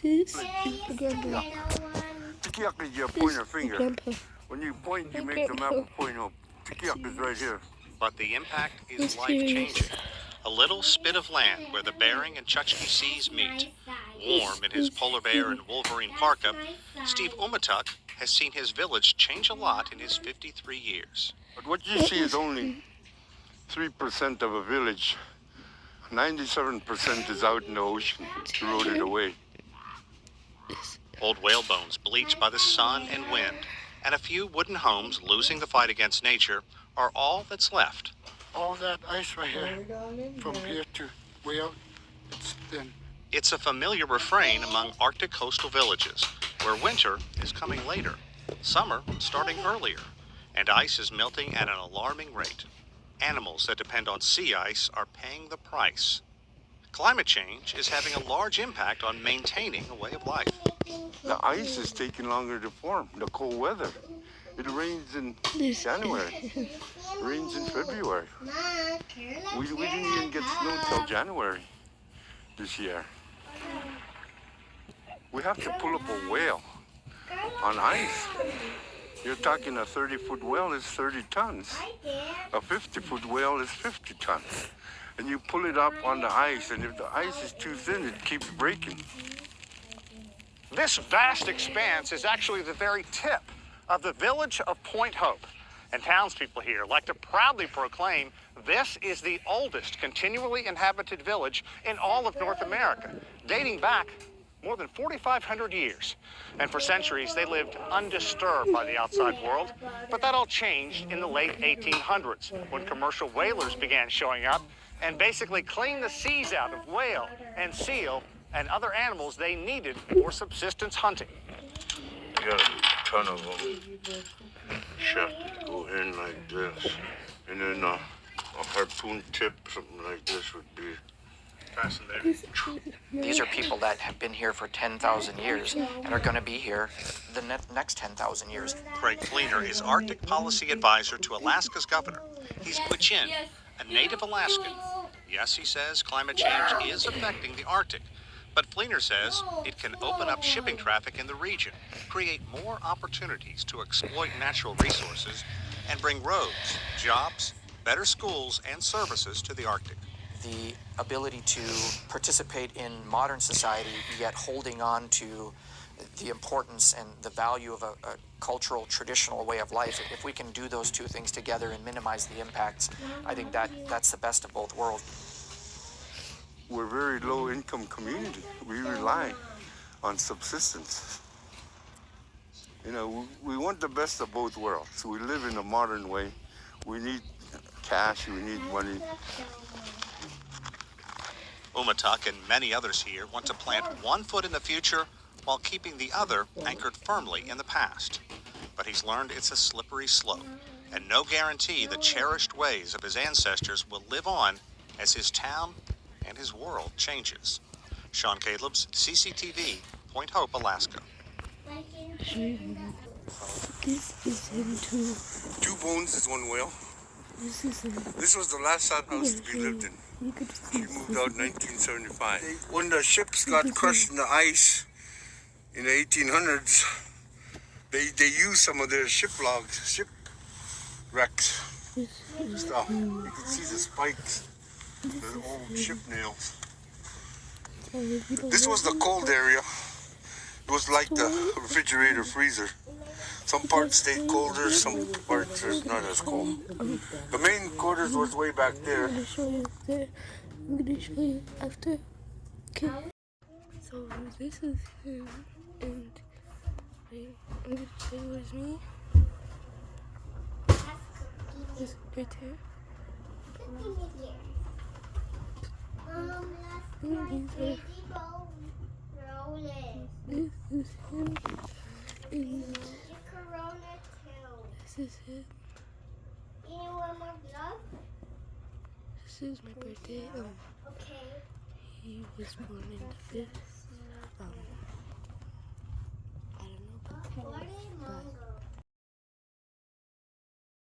This is my grandpa. Tikiak is your This pointer is my finger. grandpa. When you point, you My make the map grandpa. point up. Tikiak is right here. But the impact is This life-changing. A little spit of land where the Bering and Chukchi Seas meet. Warm in his polar bear and wolverine parka, Steve Umatuk has seen his village change a lot in his 53 years. But what you see is only 3% of a village. 97% is out in the ocean, eroded away. Old whale bones bleached by the sun and wind, and a few wooden homes losing the fight against nature are all that's left. All that ice right here, from here to way out, it's thin. It's a familiar refrain among Arctic coastal villages, where winter is coming later, summer starting earlier, and ice is melting at an alarming rate. Animals that depend on sea ice are paying the price. Climate change is having a large impact on maintaining a way of life. The ice is taking longer to form, the cold weather. It rains in January, rains in February. We didn't even get snow till January this year. We have to pull up a whale on ice. You're talking a 30-foot whale is 30 tons. A 50-foot whale is 50 tons. And you pull it up on the ice, and if the ice is too thin, it keeps breaking. This vast expanse is actually the very tip of the village of Point Hope. And townspeople here like to proudly proclaim this is the oldest continually inhabited village in all of North America, dating back more than 4,500 years. And for centuries, they lived undisturbed by the outside world. But that all changed in the late 1800s when commercial whalers began showing up and basically cleaned the seas out of whale and seal and other animals they needed for subsistence hunting. You got a ton of them. Shaft go in like this. And then a harpoon tip, something like this would be fascinating. These are people that have been here for 10,000 years and are going to be here the next 10,000 years. Craig Fleener is Arctic Policy Advisor to Alaska's governor. He's Gwich'in, a native Alaskan. Yes, he says climate change is affecting the Arctic, but Fleener says it can open up shipping traffic in the region, create more opportunities to exploit natural resources, and bring roads, jobs, better schools, and services to the Arctic. The ability to participate in modern society, yet holding on to the importance and the value of a cultural, traditional way of life. If we can do those two things together and minimize the impacts, I think that's the best of both worlds. We're a very low-income community. We rely on subsistence. You know, we want the best of both worlds. We live in a modern way. We need cash, we need money. Umatuk and many others here want to plant one foot in the future while keeping the other anchored firmly in the past. But he's learned it's a slippery slope, and no guarantee the cherished ways of his ancestors will live on as his town and his world changes. Sean Caleb's CCTV, Point Hope, Alaska. This is him too. 2 bones is 1 whale. This is him. This was the last sod house to be lived in. You could She moved out in 1975. When the ships got crushed in the ice in the 1800s, they used some of their ship logs, ship wrecks stuff. You can see the spikes, the old ship nails. This was the cold area. It was like the refrigerator freezer. Some parts stayed colder, some parts are not as cold. The main quarters was way back there. I'm gonna show you there. I'm gonna show you after. Okay. So this is him, and wait, I'm gonna show you what is me. This right there. This is him. And this is him. This is my birthday. He was born in the 5th.